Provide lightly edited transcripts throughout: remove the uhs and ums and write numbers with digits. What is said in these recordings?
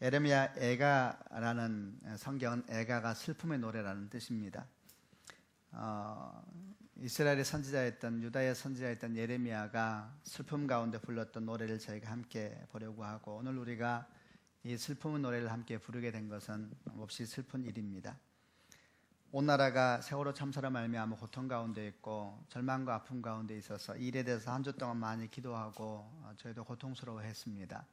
에레미야 애가라는 성경은 애가가 슬픔의 노래라는 뜻입니다. 이스라엘의 선지자였던 유다의 선지자였던 예레미야가 슬픔 가운데 불렀던 노래를 저희가 함께 보려고 하고, 오늘 우리가 이 슬픔의 노래를 함께 부르게 된 것은 몹시 슬픈 일입니다. 온 나라가 세월호 참사로 말미암아 고통 가운데 있고 절망과 아픔 가운데 있어서 이 일에 대해서 한 주 동안 많이 기도하고 저희도 고통스러워했습니다.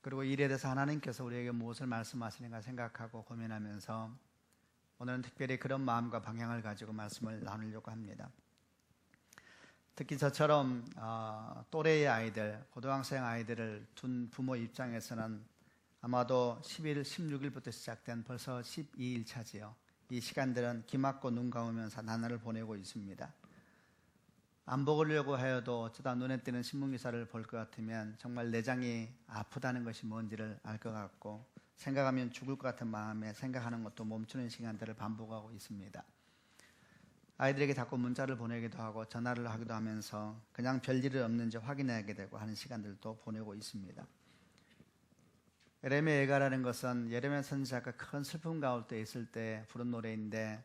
그리고 이 일에 대해서 하나님께서 우리에게 무엇을 말씀하시는가 생각하고 고민하면서 오늘은 특별히 그런 마음과 방향을 가지고 말씀을 나누려고 합니다. 특히 저처럼 또래의 아이들, 고등학생 아이들을 둔 부모 입장에서는 아마도 10일, 16일부터 시작된 벌써 12일 차지요. 이 시간들은 귀 막고 눈 감으면서 나날을 보내고 있습니다. 안 보려고 하여도 어쩌다 눈에 띄는 신문기사를 볼 것 같으면 정말 내장이 아프다는 것이 뭔지를 알 것 같고, 생각하면 죽을 것 같은 마음에 생각하는 것도 멈추는 시간들을 반복하고 있습니다. 아이들에게 자꾸 문자를 보내기도 하고 전화를 하기도 하면서 그냥 별일이 없는지 확인하게 되고 하는 시간들도 보내고 있습니다. 예레미야 애가라는 것은 예레미야 선지자가 큰 슬픔 가운데 있을 때 부른 노래인데,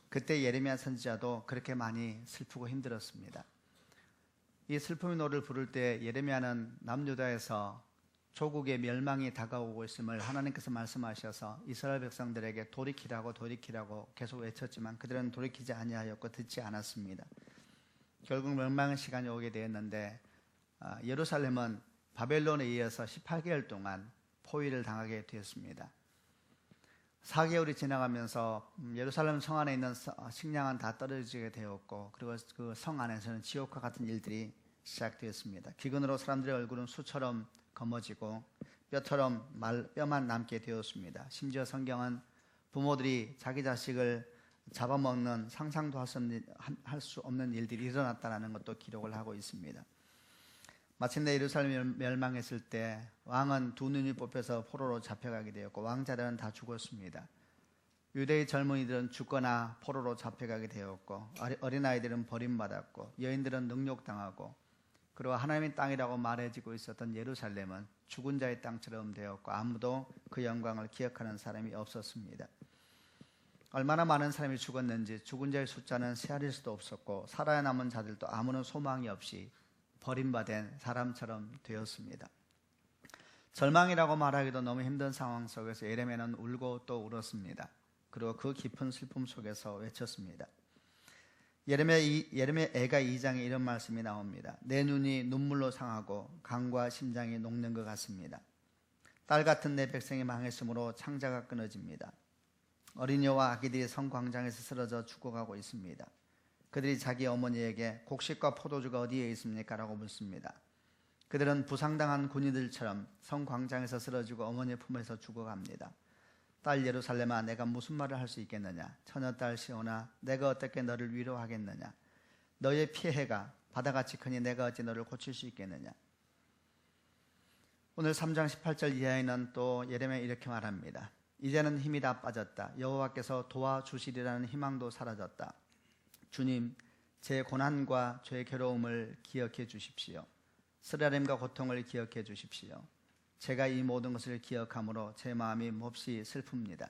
그때 예레미야 선지자도 그렇게 많이 슬프고 힘들었습니다. 이 슬픔의 노래를 부를 때 예레미야는 남유다에서 조국의 멸망이 다가오고 있음을 하나님께서 말씀하셔서 이스라엘 백성들에게 돌이키라고 계속 외쳤지만 그들은 돌이키지 아니하였고 듣지 않았습니다. 결국 멸망의 시간이 오게 되었는데 예루살렘은 바벨론에 의해서 18개월 동안 포위를 당하게 되었습니다. 4개월이 지나가면서 예루살렘 성 안에 있는 식량은 다 떨어지게 되었고, 그리고 그 성 안에서는 지옥과 같은 일들이 시작되었습니다. 기근으로 사람들의 얼굴은 수처럼 검어지고 뼈만 남게 되었습니다. 심지어 성경은 부모들이 자기 자식을 잡아먹는 상상도 할 수 없는 일들이 일어났다는 것도 기록을 하고 있습니다. 마침내 예루살렘이 멸망했을 때 왕은 두 눈이 뽑혀서 포로로 잡혀가게 되었고 왕자들은 다 죽었습니다. 유대의 젊은이들은 죽거나 포로로 잡혀가게 되었고, 어린아이들은 버림받았고, 여인들은 능욕당하고, 그리고 하나님의 땅이라고 말해지고 있었던 예루살렘은 죽은 자의 땅처럼 되었고 아무도 그 영광을 기억하는 사람이 없었습니다. 얼마나 많은 사람이 죽었는지 죽은 자의 숫자는 세알일 수도 없었고, 살아남은 자들도 아무런 소망이 없이 버림받은 사람처럼 되었습니다. 절망이라고 말하기도 너무 힘든 상황 속에서 예레미야는 울고 또 울었습니다. 그리고 그 깊은 슬픔 속에서 외쳤습니다. 예레미야 애가 2장에 이런 말씀이 나옵니다. 내 눈이 눈물로 상하고 간과 심장이 녹는 것 같습니다. 딸 같은 내 백성이 망했으므로 창자가 끊어집니다. 어린이와 아기들이 성 광장에서 쓰러져 죽어가고 있습니다. 그들이 자기 어머니에게 곡식과 포도주가 어디에 있습니까? 라고 묻습니다. 그들은 부상당한 군인들처럼 성 광장에서 쓰러지고 어머니의 품에서 죽어갑니다. 딸 예루살렘아, 내가 무슨 말을 할 수 있겠느냐? 처녀딸 시온아, 내가 어떻게 너를 위로하겠느냐? 너의 피해가 바다같이 크니 내가 어찌 너를 고칠 수 있겠느냐? 오늘 3장 18절 이하에는 또 예레미야 이렇게 말합니다. 이제는 힘이 다 빠졌다. 여호와께서 도와주시리라는 희망도 사라졌다. 주님, 제 고난과 죄의 괴로움을 기억해 주십시오. 쓰라림과 고통을 기억해 주십시오. 제가 이 모든 것을 기억함으로 제 마음이 몹시 슬픕니다.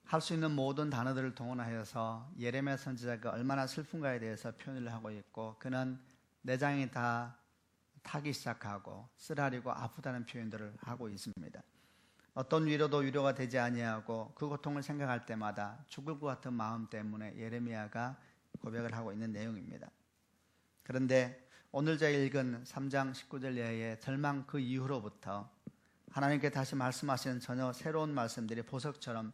할 수 있는 모든 단어들을 동원하여서 예레미야 선지자가 얼마나 슬픈가에 대해서 표현을 하고 있고, 그는 내장이 다 타기 시작하고 쓰라리고 아프다는 표현들을 하고 있습니다. 어떤 위로도 위로가 되지 아니하고 그 고통을 생각할 때마다 죽을 것 같은 마음 때문에 예레미야가 고백을 하고 있는 내용입니다. 그런데 오늘 저희 읽은 3장 19절 이하의 절망 그 이후로부터 하나님께 다시 말씀하시는 전혀 새로운 말씀들이 보석처럼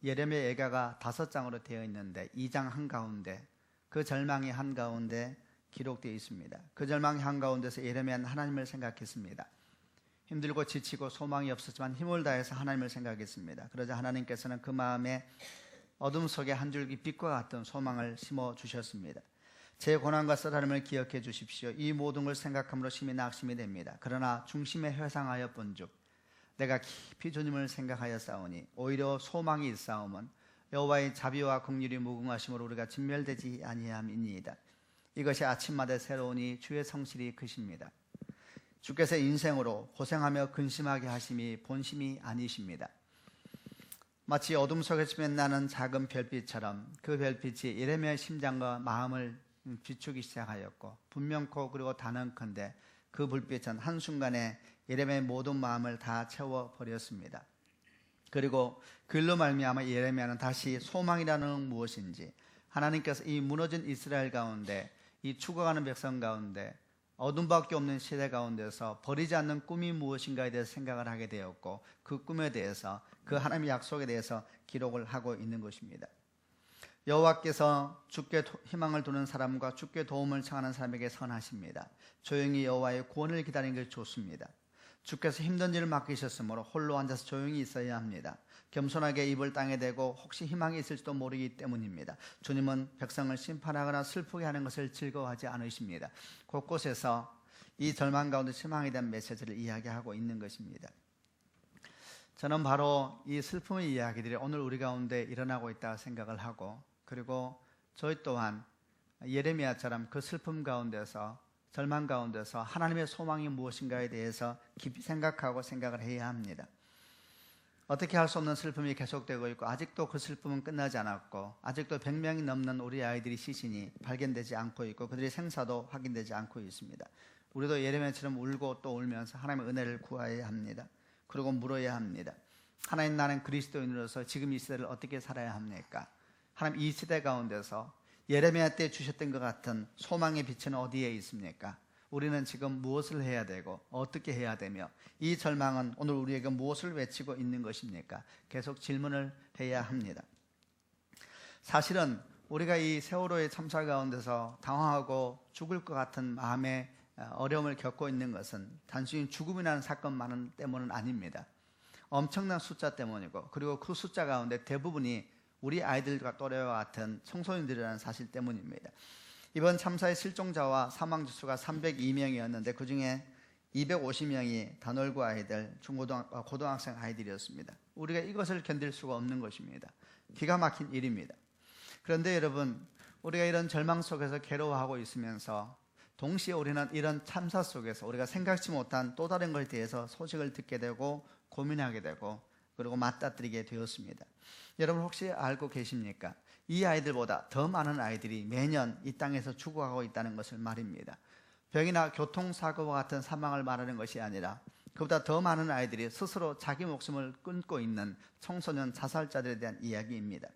예레미야 애가가 5장으로 되어 있는데 2장 한가운데, 그 절망이 한가운데 기록되어 있습니다. 그 절망이 한가운데서 예레미야는 하나님을 생각했습니다. 힘들고 지치고 소망이 없었지만 힘을 다해서 하나님을 생각했습니다. 그러자 하나님께서는 그 마음에 어둠 속에 한 줄기 빛과 같은 소망을 심어주셨습니다. 제 고난과 쓰라림을 기억해 주십시오. 이 모든 걸 생각함으로 심히 낙심이 됩니다. 그러나 중심에 회상하여 본즉 내가 깊이 주님을 생각하여 싸우니 오히려 소망이 있사오면 여호와의 자비와 긍휼이 무궁하심으로 우리가 진멸되지 아니함이니이다. 이것이 아침마다 새로우니 주의 성실이 크십니다. 주께서 인생으로 고생하며 근심하게 하심이 본심이 아니십니다. 마치 어둠 속에서 빛나는 작은 별빛처럼 그 별빛이 예레미야의 심장과 마음을 비추기 시작하였고 분명코 그리고 단언컨대 그 불빛은 한순간에 예레미야의 모든 마음을 다 채워버렸습니다. 그리고 그일로 말미암아 예레미야는 다시 소망이라는 무엇인지, 하나님께서 이 무너진 이스라엘 가운데, 이 죽어가는 백성 가운데, 어둠밖에 없는 시대 가운데서 버리지 않는 꿈이 무엇인가에 대해서 생각을 하게 되었고, 그 꿈에 대해서, 그 하나님의 약속에 대해서 기록을 하고 있는 것입니다. 여호와께서 주께 희망을 두는 사람과 주께 도움을 청하는 사람에게 선하십니다. 조용히 여호와의 구원을 기다리는 게 좋습니다. 주께서 힘든 일을 맡기셨으므로 홀로 앉아서 조용히 있어야 합니다. 겸손하게 입을 땅에 대고 혹시 희망이 있을지도 모르기 때문입니다. 주님은 백성을 심판하거나 슬프게 하는 것을 즐거워하지 않으십니다. 곳곳에서 이 절망 가운데 희망에 대한 메시지를 이야기하고 있는 것입니다. 저는 바로 이 슬픔의 이야기들이 오늘 우리 가운데 일어나고 있다고 생각을 하고, 그리고 저희 또한 예레미야처럼 그 슬픔 가운데서, 절망 가운데서 하나님의 소망이 무엇인가에 대해서 깊이 생각을 해야 합니다. 어떻게 할 수 없는 슬픔이 계속되고 있고, 아직도 그 슬픔은 끝나지 않았고, 아직도 100명이 넘는 우리 아이들이 시신이 발견되지 않고 있고, 그들의 생사도 확인되지 않고 있습니다. 우리도 예레미야처럼 울고 또 울면서 하나님의 은혜를 구해야 합니다. 그리고 물어야 합니다. 하나님, 나는 그리스도인으로서 지금 이 시대를 어떻게 살아야 합니까? 하나님, 이 시대 가운데서 예레미야 때 주셨던 것 같은 소망의 빛은 어디에 있습니까? 우리는 지금 무엇을 해야 되고 어떻게 해야 되며, 이 절망은 오늘 우리에게 무엇을 외치고 있는 것입니까? 계속 질문을 해야 합니다. 사실은 우리가 이 세월호의 참사 가운데서 당황하고 죽을 것 같은 마음의 어려움을 겪고 있는 것은 단순히 죽음이라는 사건만 때문은 아닙니다. 엄청난 숫자 때문이고, 그리고 그 숫자 가운데 대부분이 우리 아이들과 또래와 같은 청소년들이라는 사실 때문입니다. 이번 참사의 실종자와 사망지수가 302명이었는데 그 중에 250명이 단월구 아이들, 고등학생 아이들이었습니다. 우리가 이것을 견딜 수가 없는 것입니다. 기가 막힌 일입니다. 그런데 여러분, 우리가 이런 절망 속에서 괴로워하고 있으면서 동시에 우리는 이런 참사 속에서 우리가 생각지 못한 또 다른 것에 대해서 소식을 듣게 되고 고민하게 되고, 그리고 맞닥뜨리게 되었습니다. 여러분 혹시 알고 계십니까? 이 아이들보다 더 많은 아이들이 매년 이 땅에서 죽어가고 있다는 것을 말입니다. 병이나 교통사고와 같은 사망을 말하는 것이 아니라 그보다 더 많은 아이들이 스스로 자기 목숨을 끊고 있는 청소년 자살자들에 대한 이야기입니다.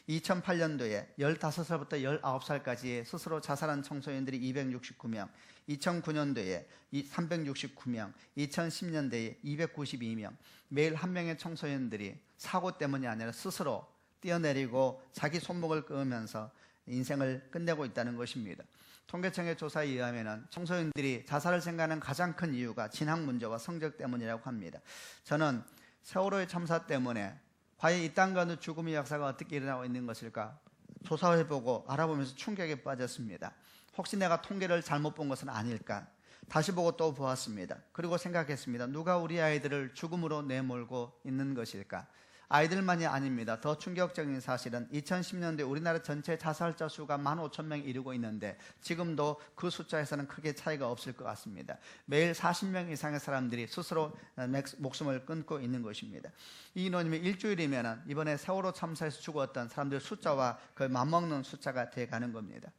2008년도에 15살부터 19살까지 스스로 자살한 청소년들이 269명, 2009년도에 369명, 2010년도에 292명, 매일 한 명의 청소년들이 사고 때문이 아니라 스스로 뛰어내리고 자기 손목을 끊으면서 인생을 끝내고 있다는 것입니다. 통계청의 조사에 의하면 청소년들이 자살을 생각하는 가장 큰 이유가 진학 문제와 성적 때문이라고 합니다. 저는 세월호의 참사 때문에 과연 이 땅 가운데 죽음의 역사가 어떻게 일어나고 있는 것일까 조사해보고 알아보면서 충격에 빠졌습니다. 혹시 내가 통계를 잘못 본 것은 아닐까? 다시 보고 또 보았습니다. 그리고 생각했습니다. 누가 우리 아이들을 죽음으로 내몰고 있는 것일까? 아이들만이 아닙니다. 더 충격적인 사실은 2010년도에 우리나라 전체 자살자 수가 15,000명 이르고 있는데 지금도 그 숫자에서는 크게 차이가 없을 것 같습니다. 매일 40명 이상의 사람들이 스스로 목숨을 끊고 있는 것입니다. 이 인원이면 일주일이면 이번에 세월호 참사에서 죽었던 사람들 숫자와 거의 맞먹는 숫자가 돼가는 겁니다.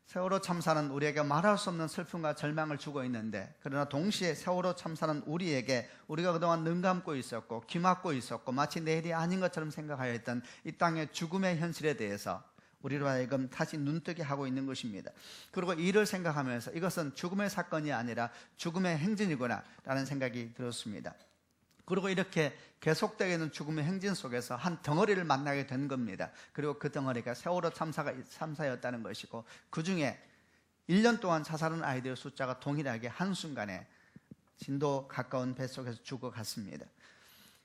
세월호 참사는 우리에게 말할 수 없는 슬픔과 절망을 주고 있는데, 그러나 동시에 세월호 참사는 우리에게 우리가 그동안 눈 감고 있었고 귀 막고 있었고 마치 내일이 아닌 것처럼 생각하였던 이 땅의 죽음의 현실에 대해서 우리로 하여금 다시 눈뜨게 하고 있는 것입니다. 그리고 이를 생각하면서 이것은 죽음의 사건이 아니라 죽음의 행진이구나 라는 생각이 들었습니다. 그리고 이렇게 계속되어 있는 죽음의 행진 속에서 한 덩어리를 만나게 된 겁니다. 그리고 그 덩어리가 세월호 참사였다는 것이고, 그 중에 1년 동안 자살한 아이들의 숫자가 동일하게 한순간에 진도 가까운 뱃속에서 죽어갔습니다.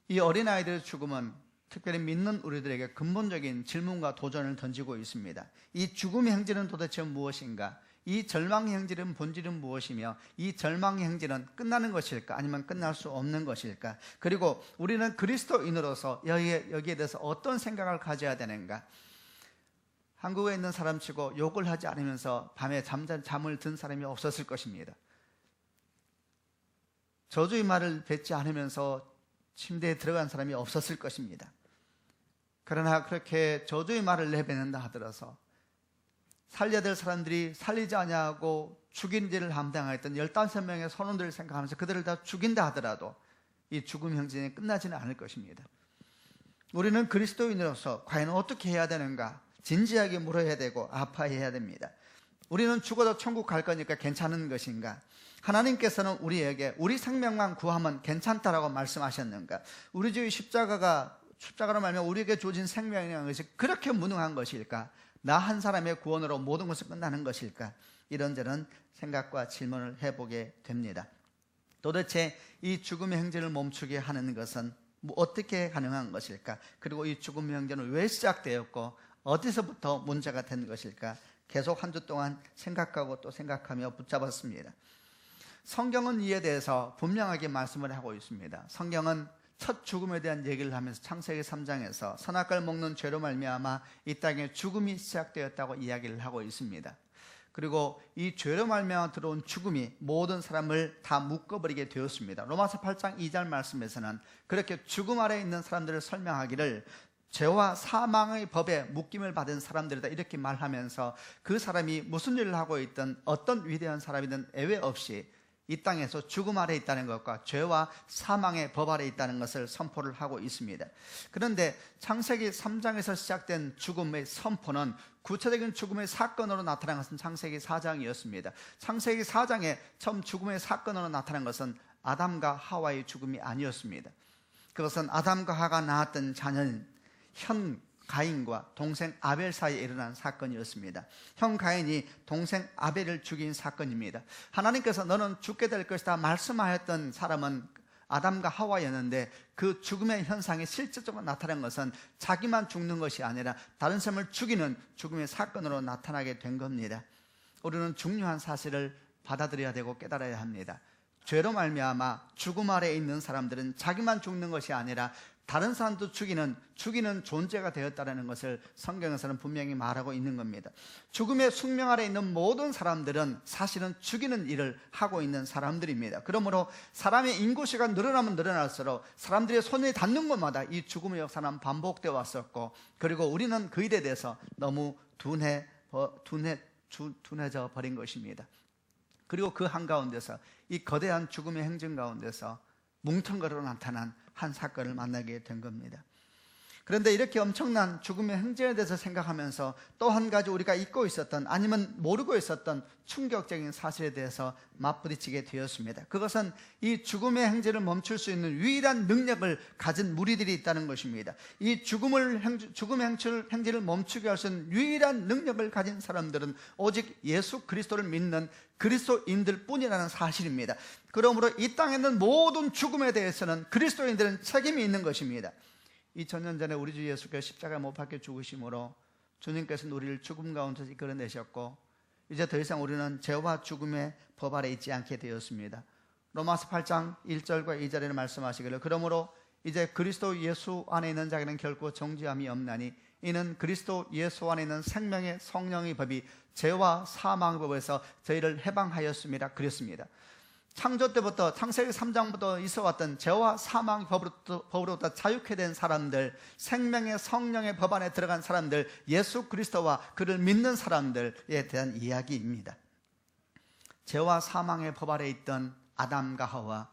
이 어린아이들의 죽음은 특별히 믿는 우리들에게 근본적인 질문과 도전을 던지고 있습니다. 이 죽음의 행진은 도대체 무엇인가? 이 절망의 행진은 본질은 무엇이며, 이 절망의 행진은 끝나는 것일까 아니면 끝날 수 없는 것일까? 그리고 우리는 그리스도인으로서 여기에 대해서 어떤 생각을 가져야 되는가? 한국에 있는 사람치고 욕을 하지 않으면서 밤에 잠을 든 사람이 없었을 것입니다. 저주의 말을 뱉지 않으면서 침대에 들어간 사람이 없었을 것입니다. 그러나 그렇게 저주의 말을 내뱉는다 하더라도 살려야 될 사람들이 살리지 아니하고 죽인 죄를 감당하였던 15명의 선원들을 생각하면서 그들을 다 죽인다 하더라도 이 죽음 형전이 끝나지는 않을 것입니다. 우리는 그리스도인으로서 과연 어떻게 해야 되는가 진지하게 물어야 되고 아파해야 됩니다. 우리는 죽어도 천국 갈 거니까 괜찮은 것인가? 하나님께서는 우리에게 우리 생명만 구하면 괜찮다라고 말씀하셨는가? 우리 주의 십자가로 말하면 우리에게 주어진 생명이라는 것이 그렇게 무능한 것일까? 나 한 사람의 구원으로 모든 것이 끝나는 것일까? 이런저런 생각과 질문을 해보게 됩니다. 도대체 이 죽음의 행진을 멈추게 하는 것은 어떻게 가능한 것일까? 그리고 이 죽음의 행진은 왜 시작되었고 어디서부터 문제가 된 것일까? 계속 한 주 동안 생각하고 또 생각하며 붙잡았습니다. 성경은 이에 대해서 분명하게 말씀을 하고 있습니다. 성경은 첫 죽음에 대한 얘기를 하면서 창세기 3장에서 선악과를 먹는 죄로 말미암아 이 땅에 죽음이 시작되었다고 이야기를 하고 있습니다. 그리고 이 죄로 말미암아 들어온 죽음이 모든 사람을 다 묶어버리게 되었습니다. 로마서 8장 2절 말씀에서는 그렇게 죽음 아래에 있는 사람들을 설명하기를 죄와 사망의 법에 묶임을 받은 사람들이다 이렇게 말하면서 그 사람이 무슨 일을 하고 있든 어떤 위대한 사람이든 예외 없이 이 땅에서 죽음 아래 있다는 것과 죄와 사망의 법 아래 있다는 것을 선포를 하고 있습니다. 그런데 창세기 3장에서 시작된 죽음의 선포는 구체적인 죽음의 사건으로 나타난 것은 창세기 4장이었습니다. 창세기 4장에 처음 죽음의 사건으로 나타난 것은 아담과 하와의 죽음이 아니었습니다. 그것은 아담과 하와가 낳았던 자녀인 현 가인과 동생 아벨 사이에 일어난 사건이었습니다. 형 가인이 동생 아벨을 죽인 사건입니다. 하나님께서 너는 죽게 될 것이다 말씀하였던 사람은 아담과 하와였는데 그 죽음의 현상이 실질적으로 나타난 것은 자기만 죽는 것이 아니라 다른 사람을 죽이는 죽음의 사건으로 나타나게 된 겁니다. 우리는 중요한 사실을 받아들여야 되고 깨달아야 합니다. 죄로 말미암아 죽음 아래에 있는 사람들은 자기만 죽는 것이 아니라 다른 사람도 죽이는 존재가 되었다는 것을 성경에서는 분명히 말하고 있는 겁니다. 죽음의 숙명 아래 있는 모든 사람들은 사실은 죽이는 일을 하고 있는 사람들입니다. 그러므로 사람의 인구수가 늘어나면 늘어날수록 사람들의 손이 닿는 곳마다 이 죽음의 역사는 반복되어 왔었고, 그리고 우리는 그 일에 대해서 너무 둔해져 버린 것입니다. 그리고 그 한가운데서 이 거대한 죽음의 행진 가운데서 뭉텅거려 나타난 한 사건을 만나게 된 겁니다. 그런데 이렇게 엄청난 죽음의 행진에 대해서 생각하면서 또 한 가지 우리가 잊고 있었던 아니면 모르고 있었던 충격적인 사실에 대해서 맞부딪히게 되었습니다. 그것은 이 죽음의 행진을 멈출 수 있는 유일한 능력을 가진 무리들이 있다는 것입니다. 이 죽음의 행진을 멈추게 할 수 있는 유일한 능력을 가진 사람들은 오직 예수 그리스도를 믿는 그리스도인들 뿐이라는 사실입니다. 그러므로 이 땅에 있는 모든 죽음에 대해서는 그리스도인들은 책임이 있는 것입니다. 2000년 전에 우리 주 예수께서 십자가에 못 박혀 죽으심으로 주님께서는 우리를 죽음 가운데서 이끌어내셨고 이제 더 이상 우리는 죄와 죽음의 법 아래 있지 않게 되었습니다. 로마서 8장 1절과 2절에는 말씀하시기를 그러므로 이제 그리스도 예수 안에 있는 자에게는 결코 정죄함이 없나니 이는 그리스도 예수 안에 있는 생명의 성령의 법이 죄와 사망의 법에서 저희를 해방하였습니다. 그랬습니다. 창조 때부터 창세기 3장부터 있어왔던 죄와 사망의 법으로부터 자유케 된 사람들, 생명의 성령의 법 안에 들어간 사람들, 예수 그리스도와 그를 믿는 사람들에 대한 이야기입니다. 죄와 사망의 법 아래 있던 아담과 하와,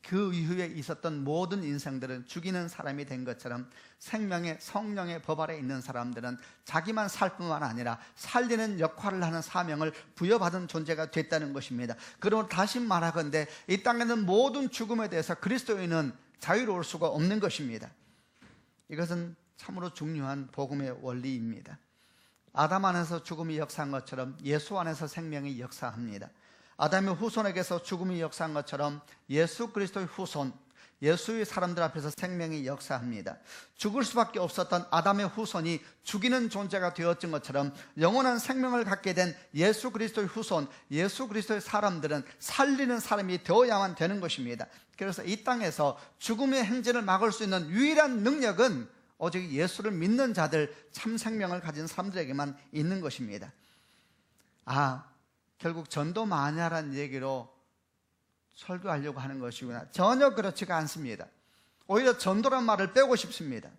그 이후에 있었던 모든 인생들은 죽이는 사람이 된 것처럼 생명의 성령의 법 아래 있는 사람들은 자기만 살 뿐만 아니라 살리는 역할을 하는 사명을 부여받은 존재가 됐다는 것입니다. 그러므로 다시 말하건대 이 땅에 있는 모든 죽음에 대해서 그리스도인은 자유로울 수가 없는 것입니다. 이것은 참으로 중요한 복음의 원리입니다. 아담 안에서 죽음이 역사한 것처럼 예수 안에서 생명이 역사합니다. 아담의 후손에게서 죽음이 역사한 것처럼 예수 그리스도의 후손, 예수의 사람들 앞에서 생명이 역사합니다. 죽을 수밖에 없었던 아담의 후손이 죽이는 존재가 되었던 것처럼 영원한 생명을 갖게 된 예수 그리스도의 후손, 예수 그리스도의 사람들은 살리는 사람이 되어야만 되는 것입니다. 그래서 이 땅에서 죽음의 행진을 막을 수 있는 유일한 능력은 오직 예수를 믿는 자들, 참 생명을 가진 사람들에게만 있는 것입니다. 결국 전도마냐라는 얘기로 설교하려고 하는 것이구나. 전혀 그렇지가 않습니다. 오히려 전도란 말을 빼고 싶습니다.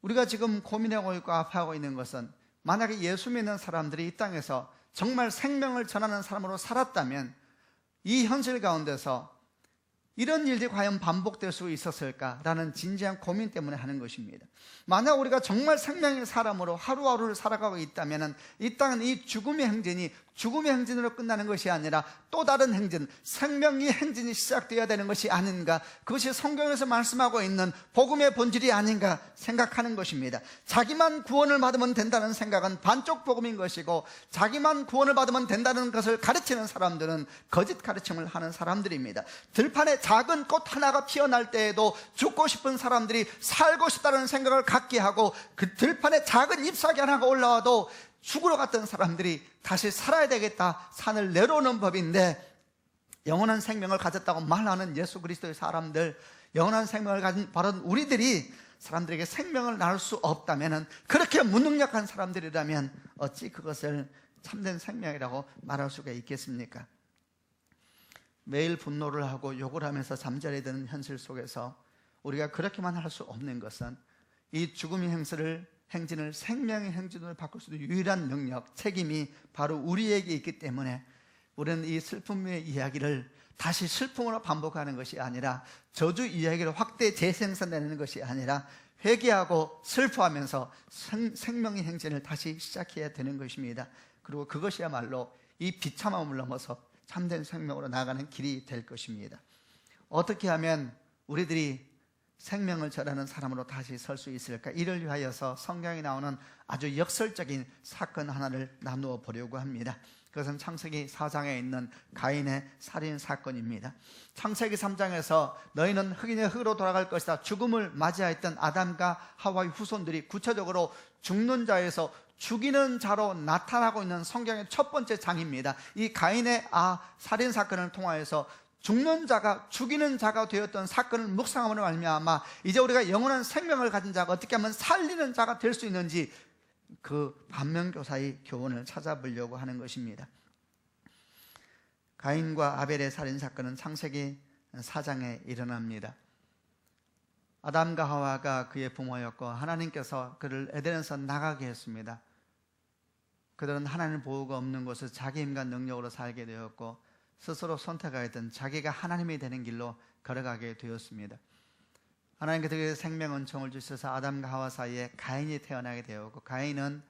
우리가 지금 고민하고 있고 아파하고 있는 것은 만약에 예수 믿는 사람들이 이 땅에서 정말 생명을 전하는 사람으로 살았다면 이 현실 가운데서 이런 일들이 과연 반복될 수 있었을까라는 진지한 고민 때문에 하는 것입니다. 만약 우리가 정말 생명의 사람으로 하루하루를 살아가고 있다면 이 땅은 이 죽음의 행진이 죽음의 행진으로 끝나는 것이 아니라 또 다른 행진, 생명의 행진이 시작되어야 되는 것이 아닌가, 그것이 성경에서 말씀하고 있는 복음의 본질이 아닌가 생각하는 것입니다. 자기만 구원을 받으면 된다는 생각은 반쪽 복음인 것이고, 자기만 구원을 받으면 된다는 것을 가르치는 사람들은 거짓 가르침을 하는 사람들입니다. 들판에 작은 꽃 하나가 피어날 때에도 죽고 싶은 사람들이 살고 싶다는 생각을 갖게 하고, 그 들판에 작은 잎사귀 하나가 올라와도 죽으러 갔던 사람들이 다시 살아야 되겠다, 산을 내려오는 법인데, 영원한 생명을 가졌다고 말하는 예수 그리스도의 사람들, 영원한 생명을 가진 바로 우리들이 사람들에게 생명을 나눌 수 없다면, 그렇게 무능력한 사람들이라면 어찌 그것을 참된 생명이라고 말할 수가 있겠습니까? 매일 분노를 하고 욕을 하면서 잠자리에 드는 현실 속에서 우리가 그렇게만 할 수 없는 것은, 이 죽음의 행진을 생명의 행진으로 바꿀 수 있는 유일한 능력, 책임이 바로 우리에게 있기 때문에 우리는 이 슬픔의 이야기를 다시 슬픔으로 반복하는 것이 아니라, 저주 이야기를 확대 재생산되는 것이 아니라 회개하고 슬퍼하면서 생명의 행진을 다시 시작해야 되는 것입니다. 그리고 그것이야말로 이 비참함을 넘어서 참된 생명으로 나아가는 길이 될 것입니다. 어떻게 하면 우리들이 생명을 전하는 사람으로 다시 설 수 있을까? 이를 위하여서 성경에 나오는 아주 역설적인 사건 하나를 나누어 보려고 합니다. 그것은 창세기 4장에 있는 가인의 살인 사건입니다. 창세기 3장에서 너희는 흑인의 흙으로 돌아갈 것이다, 죽음을 맞이하였던 아담과 하와의 후손들이 구체적으로 죽는 자에서 죽이는 자로 나타나고 있는 성경의 첫 번째 장입니다. 이 가인의 살인 사건을 통하여서 죽는 자가 죽이는 자가 되었던 사건을 묵상함으로 말미암아 이제 우리가 영원한 생명을 가진 자가 어떻게 하면 살리는 자가 될 수 있는지, 그 반면교사의 교훈을 찾아보려고 하는 것입니다. 가인과 아벨의 살인 사건은 창세기 4장에 일어납니다. 아담과 하와가 그의 부모였고, 하나님께서 그를 에덴에서 나가게 했습니다. 그들은 하나님 보호가 없는 곳에서 자기 힘과 능력으로 살게 되었고, 스스로 선택하였던 자기가 하나님이 되는 길로 걸어가게 되었습니다. 하나님께서 그에게 생명은총을 주셔서 아담과 하와 사이에 가인이 태어나게 되었고, 가인은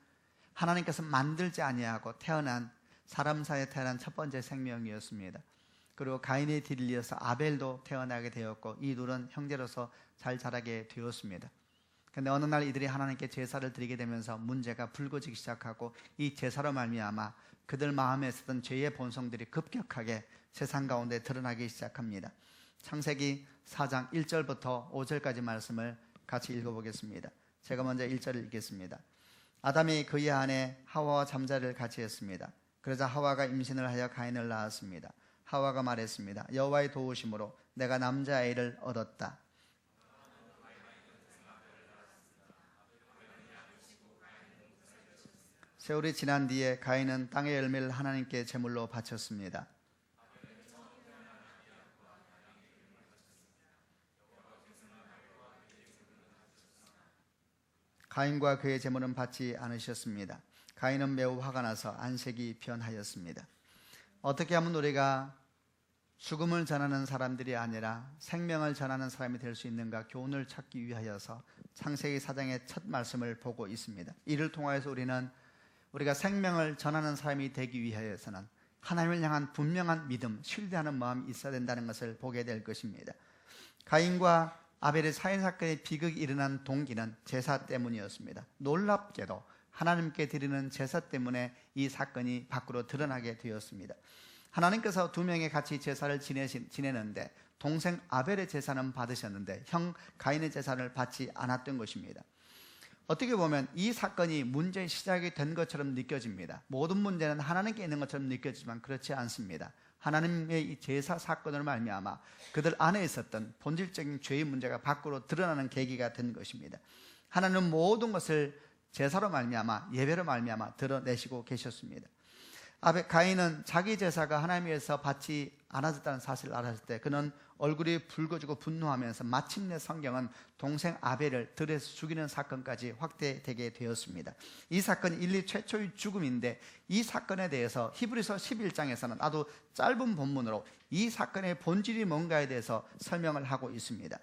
하나님께서 만들지 아니하고 태어난 사람 사이에 태어난 첫 번째 생명이었습니다. 그리고 가인의 뒤를 이어서 아벨도 태어나게 되었고, 이 둘은 형제로서 잘 자라게 되었습니다. 그런데 어느 날 이들이 하나님께 제사를 드리게 되면서 문제가 불거지기 시작하고, 이 제사로 말미암아 그들 마음에 있었던 죄의 본성들이 급격하게 세상 가운데 드러나기 시작합니다. 창세기 4장 1절부터 5절까지 말씀을 같이 읽어보겠습니다. 제가 먼저 1절을 읽겠습니다. 아담이 그의 아내 하와와 잠자리를 같이 했습니다. 그러자 하와가 임신을 하여 가인을 낳았습니다. 하와가 말했습니다. 여호와의 도우심으로 내가 남자아이를 얻었다. 세월이 지난 뒤에 가인은 땅의 열매를 하나님께 제물로 바쳤습니다. 가인과 그의 제물은 받지 않으셨습니다. 가인은 매우 화가 나서 안색이 변하였습니다. 어떻게 하면 우리가 죽음을 전하는 사람들이 아니라 생명을 전하는 사람이 될 수 있는가, 교훈을 찾기 위하여서 창세기 4장의 첫 말씀을 보고 있습니다. 이를 통하여서 우리가 생명을 전하는 사람이 되기 위하여서는 하나님을 향한 분명한 믿음, 신뢰하는 마음이 있어야 된다는 것을 보게 될 것입니다. 가인과 아벨의 살인 사건의 비극이 일어난 동기는 제사 때문이었습니다. 놀랍게도 하나님께 드리는 제사 때문에 이 사건이 밖으로 드러나게 되었습니다. 하나님께서 두 명이 같이 제사를 지내는데 동생 아벨의 제사는 받으셨는데 형 가인의 제사를 받지 않았던 것입니다. 어떻게 보면 이 사건이 문제의 시작이 된 것처럼 느껴집니다. 모든 문제는 하나님께 있는 것처럼 느껴지지만 그렇지 않습니다. 하나님의 이 제사 사건으로 말미암아 그들 안에 있었던 본질적인 죄의 문제가 밖으로 드러나는 계기가 된 것입니다. 하나님은 모든 것을 제사로 말미암아, 예배로 말미암아 드러내시고 계셨습니다. 가인은 자기 제사가 하나님 위해서 받지 않아졌다는 사실을 알았을 때 그는 얼굴이 붉어지고 분노하면서 마침내 성경은 동생 아벨을 들에서 죽이는 사건까지 확대되게 되었습니다. 이 사건이 인류 최초의 죽음인데 이 사건에 대해서 히브리서 11장에서는 아주 짧은 본문으로 이 사건의 본질이 뭔가에 대해서 설명을 하고 있습니다.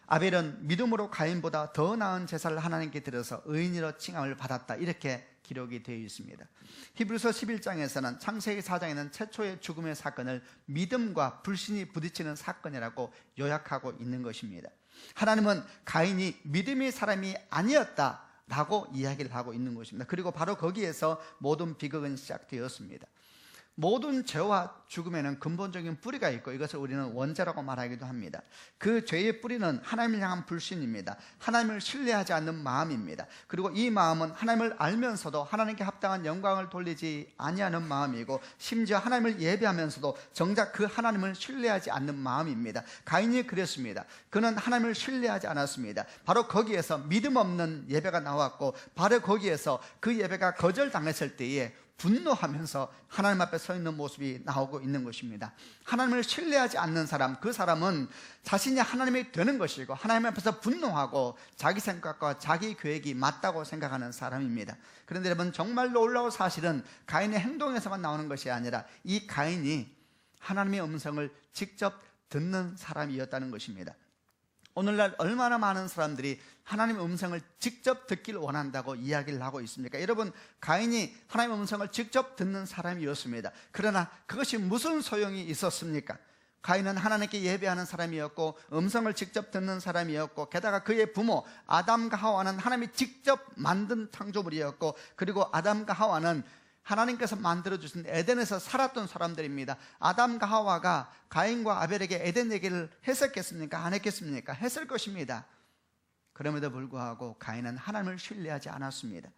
아벨은 믿음으로 가인보다 더 나은 제사를 하나님께 드려서 의인으로 칭함을 받았다, 이렇게 기록이 되어 있습니다. 히브리서 11장에서는 창세기 4장에는 최초의 죽음의 사건을 믿음과 불신이 부딪히는 사건이라고 요약하고 있는 것입니다. 하나님은 가인이 믿음의 사람이 아니었다라고 이야기를 하고 있는 것입니다. 그리고 바로 거기에서 모든 비극은 시작되었습니다. 모든 죄와 죽음에는 근본적인 뿌리가 있고 이것을 우리는 원죄라고 말하기도 합니다. 그 죄의 뿌리는 하나님을 향한 불신입니다. 하나님을 신뢰하지 않는 마음입니다. 그리고 이 마음은 하나님을 알면서도 하나님께 합당한 영광을 돌리지 아니하는 마음이고 심지어 하나님을 예배하면서도 정작 그 하나님을 신뢰하지 않는 마음입니다. 가인이 그랬습니다. 그는 하나님을 신뢰하지 않았습니다. 바로 거기에서 믿음 없는 예배가 나왔고 바로 거기에서 그 예배가 거절당했을 때에 분노하면서 하나님 앞에 서 있는 모습이 나오고 있는 것입니다. 하나님을 신뢰하지 않는 사람, 그 사람은 자신이 하나님이 되는 것이고 하나님 앞에서 분노하고 자기 생각과 자기 계획이 맞다고 생각하는 사람입니다. 그런데 여러분, 정말 놀라운 사실은 가인의 행동에서만 나오는 것이 아니라 이 가인이 하나님의 음성을 직접 듣는 사람이었다는 것입니다. 오늘날 얼마나 많은 사람들이 하나님의 음성을 직접 듣기를 원한다고 이야기를 하고 있습니까? 여러분, 가인이 하나님의 음성을 직접 듣는 사람이었습니다. 그러나 그것이 무슨 소용이 있었습니까? 가인은 하나님께 예배하는 사람이었고 음성을 직접 듣는 사람이었고 게다가 그의 부모 아담과 하와는 하나님이 직접 만든 창조물이었고 그리고 아담과 하와는 하나님께서 만들어주신 에덴에서 살았던 사람들입니다. 아담과 하와가 가인과 아벨에게 에덴 얘기를 했었겠습니까? 안 했겠습니까? 했을 것입니다. 그럼에도 불구하고 가인은 하나님을 신뢰하지 않았습니다.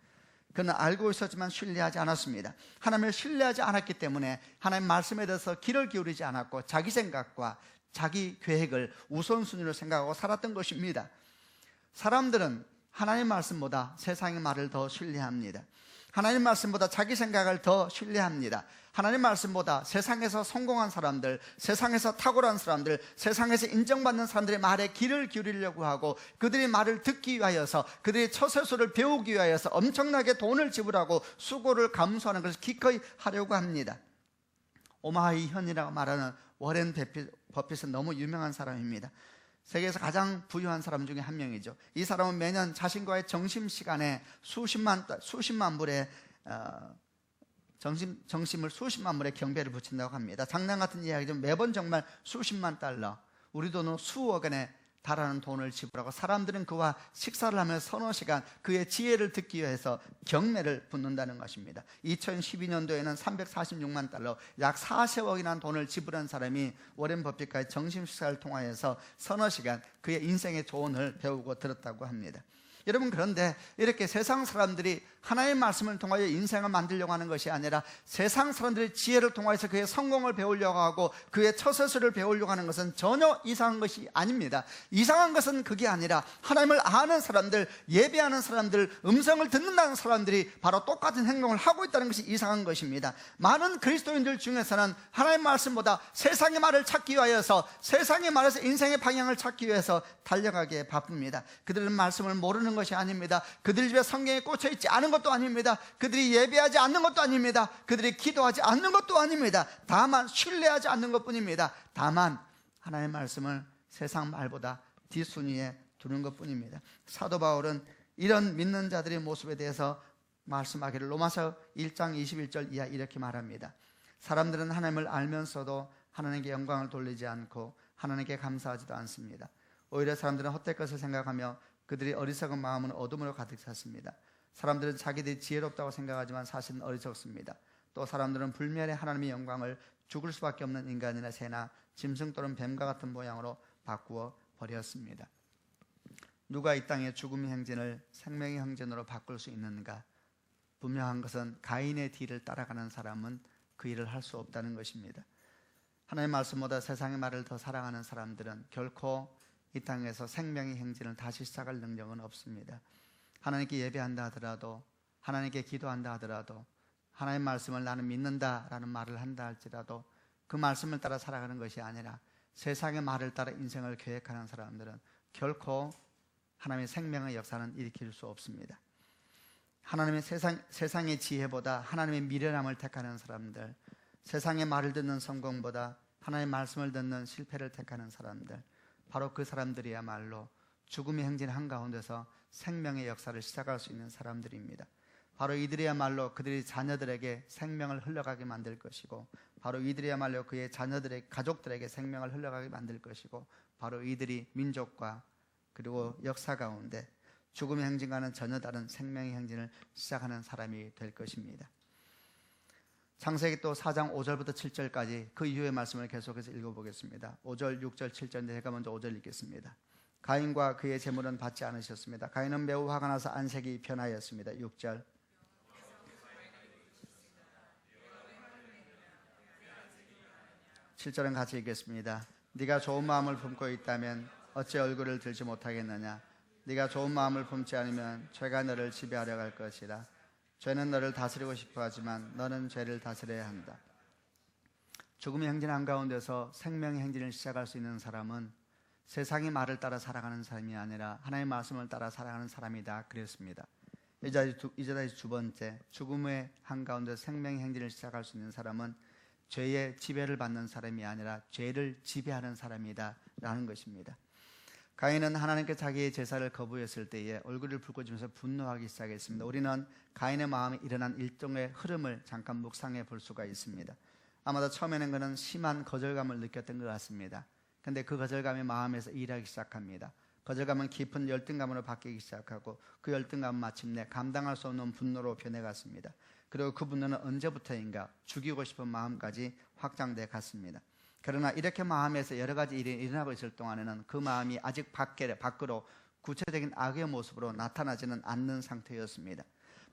그는 알고 있었지만 신뢰하지 않았습니다. 하나님을 신뢰하지 않았기 때문에 하나님 말씀에 대해서 귀를 기울이지 않았고 자기 생각과 자기 계획을 우선순위로 생각하고 살았던 것입니다. 사람들은 하나님 말씀보다 세상의 말을 더 신뢰합니다. 하나님 말씀보다 자기 생각을 더 신뢰합니다. 하나님 말씀보다 세상에서 성공한 사람들, 세상에서 탁월한 사람들, 세상에서 인정받는 사람들의 말에 귀를 기울이려고 하고 그들의 말을 듣기 위하여서 그들의 처세술을 배우기 위하여서 엄청나게 돈을 지불하고 수고를 감수하는 것을 기꺼이 하려고 합니다. 오마이 현이라고 말하는 워렌 버핏은 너무 유명한 사람입니다. 세계에서 가장 부유한 사람 중에 한 명이죠. 이 사람은 매년 자신과의 점심시간에 수십만 불의 정심을 수십만 불의 경배를 붙인다고 합니다. 장난 같은 이야기지만 매번 정말 수십만 달러, 우리 돈은 수억 원에 달하는 돈을 지불하고 사람들은 그와 식사를 하면서 서너 시간 그의 지혜를 듣기 위해서 경매를 붙는다는 것입니다. 2012년도에는 346만 달러, 약 40억이라는 돈을 지불한 사람이 워렌 버핏과의 정심 식사를 통하여서 서너 시간 그의 인생의 조언을 배우고 들었다고 합니다. 여러분, 그런데 이렇게 세상 사람들이 하나님의 말씀을 통하여 인생을 만들려고 하는 것이 아니라 세상 사람들의 지혜를 통해서 그의 성공을 배우려고 하고 그의 처세술을 배우려고 하는 것은 전혀 이상한 것이 아닙니다. 이상한 것은 그게 아니라 하나님을 아는 사람들, 예배하는 사람들, 음성을 듣는다는 사람들이 바로 똑같은 행동을 하고 있다는 것이 이상한 것입니다. 많은 그리스도인들 중에서는 하나님의 말씀보다 세상의 말을 찾기 위하여서 세상의 말에서 인생의 방향을 찾기 위해서 달려가기에 바쁩니다. 그들은 말씀을 모르는 것이 아닙니다. 그들 집에 성경에 꽂혀 있지 않은 것도 아닙니다. 그들이 예배하지 않는 것도 아닙니다. 그들이 기도하지 않는 것도 아닙니다. 다만 신뢰하지 않는 것뿐입니다. 다만 하나님의 말씀을 세상 말보다 뒷순위에 두는 것뿐입니다. 사도 바울은 이런 믿는 자들의 모습에 대해서 말씀하기를 로마서 1장 21절 이하 이렇게 말합니다. 사람들은 하나님을 알면서도 하나님께 영광을 돌리지 않고 하나님께 감사하지도 않습니다. 오히려 사람들은 헛될 것을 생각하며 그들이 어리석은 마음은 어둠으로 가득 찼습니다. 사람들은 자기들이 지혜롭다고 생각하지만 사실은 어리석습니다. 또 사람들은 불멸의 하나님의 영광을 죽을 수밖에 없는 인간이나 새나 짐승 또는 뱀과 같은 모양으로 바꾸어 버렸습니다. 누가 이 땅의 죽음의 행진을 생명의 행진으로 바꿀 수 있는가? 분명한 것은 가인의 뒤를 따라가는 사람은 그 일을 할 수 없다는 것입니다. 하나님의 말씀보다 세상의 말을 더 사랑하는 사람들은 결코 이 땅에서 생명의 행진을 다시 시작할 능력은 없습니다. 하나님께 예배한다 하더라도, 하나님께 기도한다 하더라도, 하나님의 말씀을 나는 믿는다라는 말을 한다 할지라도 그 말씀을 따라 살아가는 것이 아니라 세상의 말을 따라 인생을 계획하는 사람들은 결코 하나님의 생명의 역사는 일으킬 수 없습니다. 하나님의 세상의 지혜보다 하나님의 미련함을 택하는 사람들, 세상의 말을 듣는 성공보다 하나님의 말씀을 듣는 실패를 택하는 사람들, 바로 그 사람들이야말로 죽음의 행진 한가운데서 생명의 역사를 시작할 수 있는 사람들입니다. 바로 이들이야말로 그들의 자녀들에게 생명을 흘러가게 만들 것이고, 바로 이들이야말로 그의 자녀들의 가족들에게 생명을 흘러가게 만들 것이고, 바로 이들이 민족과 그리고 역사 가운데 죽음의 행진과는 전혀 다른 생명의 행진을 시작하는 사람이 될 것입니다. 창세기 또 4장 5절부터 7절까지 그 이후의 말씀을 계속해서 읽어보겠습니다. 5절, 6절, 7절인데 제가 먼저 5절 읽겠습니다. 가인과 그의 재물은 받지 않으셨습니다. 가인은 매우 화가 나서 안색이 변하였습니다. 6절. 7절은 같이 읽겠습니다. 네가 좋은 마음을 품고 있다면 어찌 얼굴을 들지 못하겠느냐. 네가 좋은 마음을 품지 않으면 죄가 너를 지배하려 갈 것이라. 죄는 너를 다스리고 싶어 하지만 너는 죄를 다스려야 한다. 죽음의 행진 한가운데서 생명의 행진을 시작할 수 있는 사람은 세상의 말을 따라 살아가는 사람이 아니라 하나님의 말씀을 따라 살아가는 사람이다 그랬습니다. 이제 다시 두 번째, 죽음의 한가운데 생명의 행진을 시작할 수 있는 사람은 죄의 지배를 받는 사람이 아니라 죄를 지배하는 사람이다 라는 것입니다. 가인은 하나님께 자기의 제사를 거부했을 때에 얼굴을 붉어지면서 분노하기 시작했습니다. 우리는 가인의 마음에 일어난 일종의 흐름을 잠깐 묵상해 볼 수가 있습니다. 아마도 처음에는 그는 심한 거절감을 느꼈던 것 같습니다. 그런데 그 거절감이 마음에서 일하기 시작합니다. 거절감은 깊은 열등감으로 바뀌기 시작하고 그 열등감은 마침내 감당할 수 없는 분노로 변해갔습니다. 그리고 그 분노는 언제부터인가 죽이고 싶은 마음까지 확장돼 갔습니다. 그러나 이렇게 마음에서 여러 가지 일이 일어나고 있을 동안에는 그 마음이 아직 밖으로 구체적인 악의 모습으로 나타나지는 않는 상태였습니다.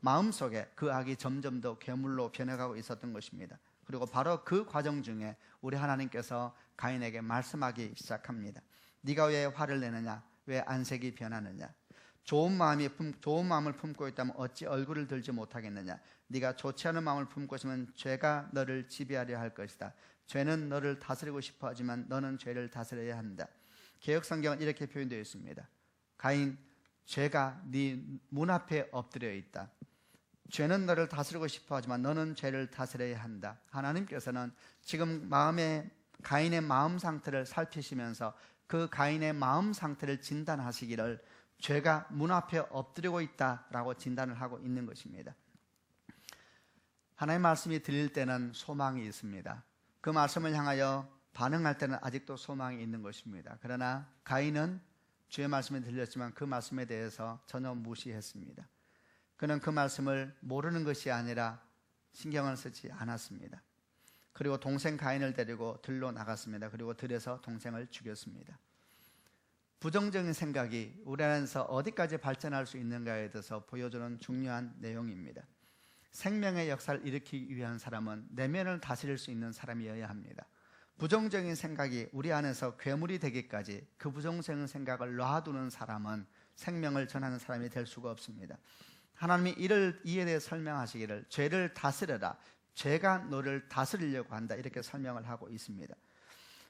마음속에 그 악이 점점 더 괴물로 변해가고 있었던 것입니다. 그리고 바로 그 과정 중에 우리 하나님께서 가인에게 말씀하기 시작합니다. 네가 왜 화를 내느냐? 왜 안색이 변하느냐? 좋은 마음을 품고 있다면 어찌 얼굴을 들지 못하겠느냐? 네가 좋지 않은 마음을 품고 있으면 죄가 너를 지배하려 할 것이다. 죄는 너를 다스리고 싶어 하지만 너는 죄를 다스려야 한다. 개역성경은 이렇게 표현되어 있습니다. 가인, 죄가 네 문 앞에 엎드려 있다. 죄는 너를 다스리고 싶어 하지만 너는 죄를 다스려야 한다. 하나님께서는 지금 가인의 마음 상태를 살피시면서 그 가인의 마음 상태를 진단하시기를 죄가 문 앞에 엎드리고 있다라고 진단을 하고 있는 것입니다. 하나님의 말씀이 들릴 때는 소망이 있습니다. 그 말씀을 향하여 반응할 때는 아직도 소망이 있는 것입니다. 그러나 가인은 주의 말씀이 들렸지만 그 말씀에 대해서 전혀 무시했습니다. 그는 그 말씀을 모르는 것이 아니라 신경을 쓰지 않았습니다. 그리고 동생 가인을 데리고 들로 나갔습니다. 그리고 들에서 동생을 죽였습니다. 부정적인 생각이 우리 안에서 어디까지 발전할 수 있는가에 대해서 보여주는 중요한 내용입니다. 생명의 역사를 일으키기 위한 사람은 내면을 다스릴 수 있는 사람이어야 합니다. 부정적인 생각이 우리 안에서 괴물이 되기까지 그 부정적인 생각을 놔두는 사람은 생명을 전하는 사람이 될 수가 없습니다. 하나님이 이에 대해 설명하시기를 죄를 다스려라. 죄가 너를 다스리려고 한다. 이렇게 설명을 하고 있습니다.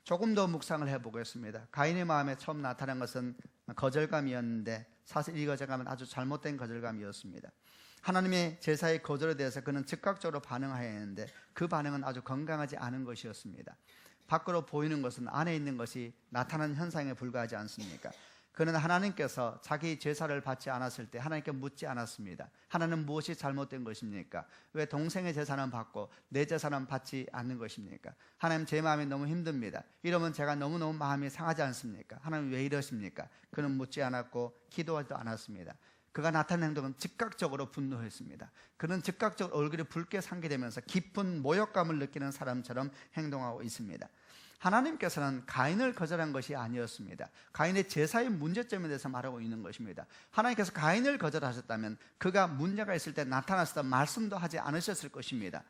조금 더 묵상을 해보겠습니다. 가인의 마음에 처음 나타난 것은 거절감이었는데 사실 이 거절감은 아주 잘못된 거절감이었습니다. 하나님의 제사의 거절에 대해서 그는 즉각적으로 반응해야 했는데 그 반응은 아주 건강하지 않은 것이었습니다. 밖으로 보이는 것은 안에 있는 것이 나타나는 현상에 불과하지 않습니까? 그는 하나님께서 자기 제사를 받지 않았을 때 하나님께 묻지 않았습니다. 하나님 무엇이 잘못된 것입니까? 왜 동생의 제사는 받고 내 제사는 받지 않는 것입니까? 하나님 제 마음이 너무 힘듭니다. 이러면 제가 너무너무 마음이 상하지 않습니까? 하나님 왜 이러십니까? 그는 묻지 않았고 기도하지도 않았습니다. 그가 나타낸 행동은 즉각적으로 분노했습니다. 그는 즉각적으로 얼굴이 붉게 상기되면서 깊은 모욕감을 느끼는 사람처럼 행동하고 있습니다. 하나님께서는 가인을 거절한 것이 아니었습니다. 가인의 제사의 문제점에 대해서 말하고 있는 것입니다. 하나님께서 가인을 거절하셨다면 그가 문제가 있을 때 나타났을 때 말씀도 하지 않으셨을 것입니다.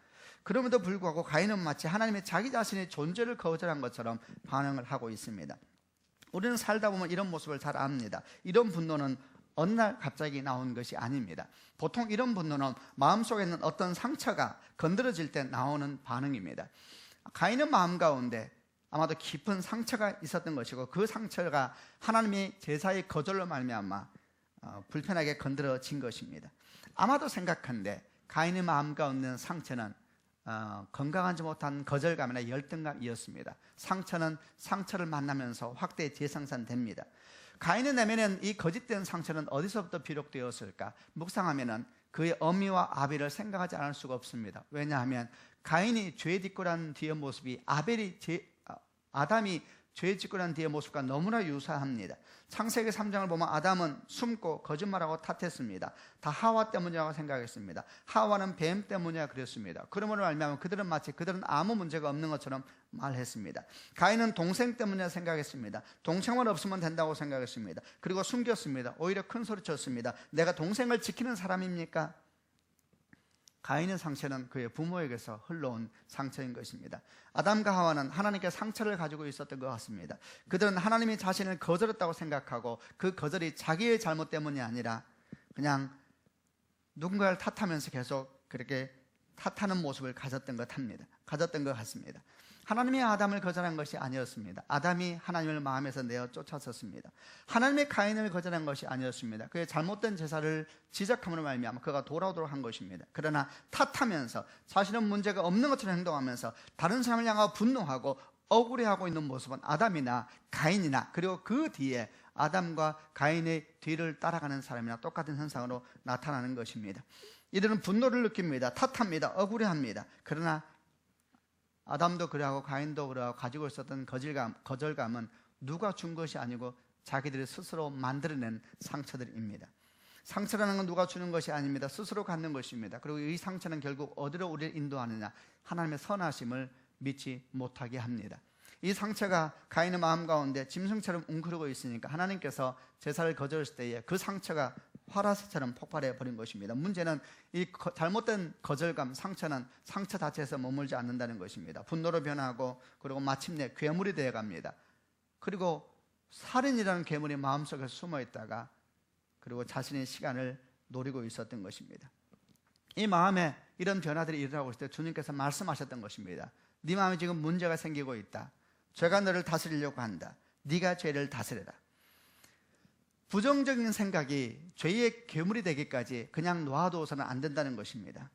그럼에도 불구하고 가인은 마치 하나님의 자기 자신의 존재를 거절한 것처럼 반응을 하고 있습니다. 우리는 살다 보면 이런 모습을 잘 압니다. 이런 분노는 어느 날 갑자기 나온 것이 아닙니다. 보통 이런 분노는 마음속에 있는 어떤 상처가 건드려질 때 나오는 반응입니다. 가인의 마음 가운데 아마도 깊은 상처가 있었던 것이고, 그 상처가 하나님의 제사의 거절로 말미암아 불편하게 건드려진 것입니다. 아마도 생각한데 가인의 마음 가운데 있는 상처는 건강하지 못한 거절감이나 열등감이었습니다. 상처는 상처를 만나면서 확대 재생산됩니다. 가인의 내면엔 이 거짓된 상처는 어디서부터 비롯되었을까? 묵상하면은 그의 어미와 아벨을 생각하지 않을 수가 없습니다. 왜냐하면 가인이 죄 짓고 난 뒤의 모습이 아담이 죄 짓고 난 뒤의 모습과 너무나 유사합니다. 창세기 3장을 보면 아담은 숨고 거짓말하고 탓했습니다. 다 하와 때문이라고 생각했습니다. 하와는 뱀 때문이라 그랬습니다. 그러므로 말미암아 그들은 마치 그들은 아무 문제가 없는 것처럼 말했습니다. 가인은 동생 때문이라 생각했습니다. 동생만 없으면 된다고 생각했습니다. 그리고 숨겼습니다. 오히려 큰 소리 쳤습니다. 내가 동생을 지키는 사람입니까? 가인의 상처는 그의 부모에게서 흘러온 상처인 것입니다. 아담과 하와는 하나님께 상처를 가지고 있었던 것 같습니다. 그들은 하나님이 자신을 거절했다고 생각하고, 그 거절이 자기의 잘못 때문이 아니라 그냥 누군가를 탓하면서 계속 그렇게 탓하는 모습을 가졌던 것 같습니다. 하나님이 아담을 거절한 것이 아니었습니다. 아담이 하나님을 마음에서 내어 쫓았었습니다. 하나님의 가인을 거절한 것이 아니었습니다. 그의 잘못된 제사를 지적함으로 말미암아 그가 돌아오도록 한 것입니다. 그러나 탓하면서 자신은 문제가 없는 것처럼 행동하면서 다른 사람을 향하여 분노하고 억울해하고 있는 모습은 아담이나 가인이나, 그리고 그 뒤에 아담과 가인의 뒤를 따라가는 사람이나 똑같은 현상으로 나타나는 것입니다. 이들은 분노를 느낍니다. 탓합니다. 억울해합니다. 그러나 아담도 그러하고 가인도 그러하고 가지고 있었던 거절감은 누가 준 것이 아니고 자기들이 스스로 만들어낸 상처들입니다. 상처라는 건 누가 주는 것이 아닙니다. 스스로 갖는 것입니다. 그리고 이 상처는 결국 어디로 우리를 인도하느냐? 하나님의 선하심을 믿지 못하게 합니다. 이 상처가 가인의 마음 가운데 짐승처럼 웅크르고 있으니까 하나님께서 제사를 거절했을 때에 그 상처가 화라새처럼 폭발해 버린 것입니다. 문제는 이 잘못된 거절감, 상처는 상처 자체에서 머물지 않는다는 것입니다. 분노로 변하고, 그리고 마침내 괴물이 되어 갑니다. 그리고 살인이라는 괴물이 마음속에 숨어 있다가 그리고 자신의 시간을 노리고 있었던 것입니다. 이 마음에 이런 변화들이 일어나고 있을 때 주님께서 말씀하셨던 것입니다. 네 마음에 지금 문제가 생기고 있다. 죄가 너를 다스리려고 한다. 네가 죄를 다스려라. 부정적인 생각이 죄의 괴물이 되기까지 그냥 놔두어서는 안 된다는 것입니다.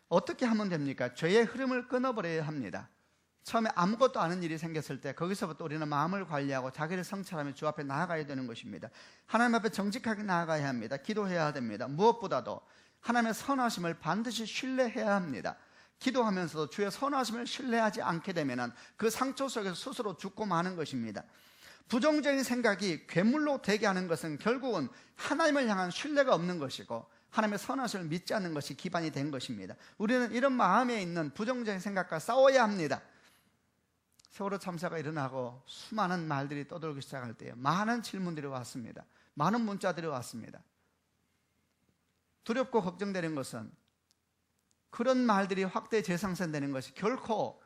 어떻게 하면 됩니까? 죄의 흐름을 끊어버려야 합니다. 처음에 아무것도 아는 일이 생겼을 때 거기서부터 우리는 마음을 관리하고 자기를 성찰하며 주 앞에 나아가야 되는 것입니다. 하나님 앞에 정직하게 나아가야 합니다. 기도해야 됩니다. 무엇보다도 하나님의 선하심을 반드시 신뢰해야 합니다. 기도하면서도 주의 선하심을 신뢰하지 않게 되면 그 상처 속에서 스스로 죽고 마는 것입니다. 부정적인 생각이 괴물로 되게 하는 것은 결국은 하나님을 향한 신뢰가 없는 것이고 하나님의 선하심을 믿지 않는 것이 기반이 된 것입니다. 우리는 이런 마음에 있는 부정적인 생각과 싸워야 합니다. 세월호 참사가 일어나고 수많은 말들이 떠돌기 시작할 때 많은 질문들이 왔습니다. 많은 문자들이 왔습니다. 두렵고 걱정되는 것은 그런 말들이 확대 재생산되는 것이 결코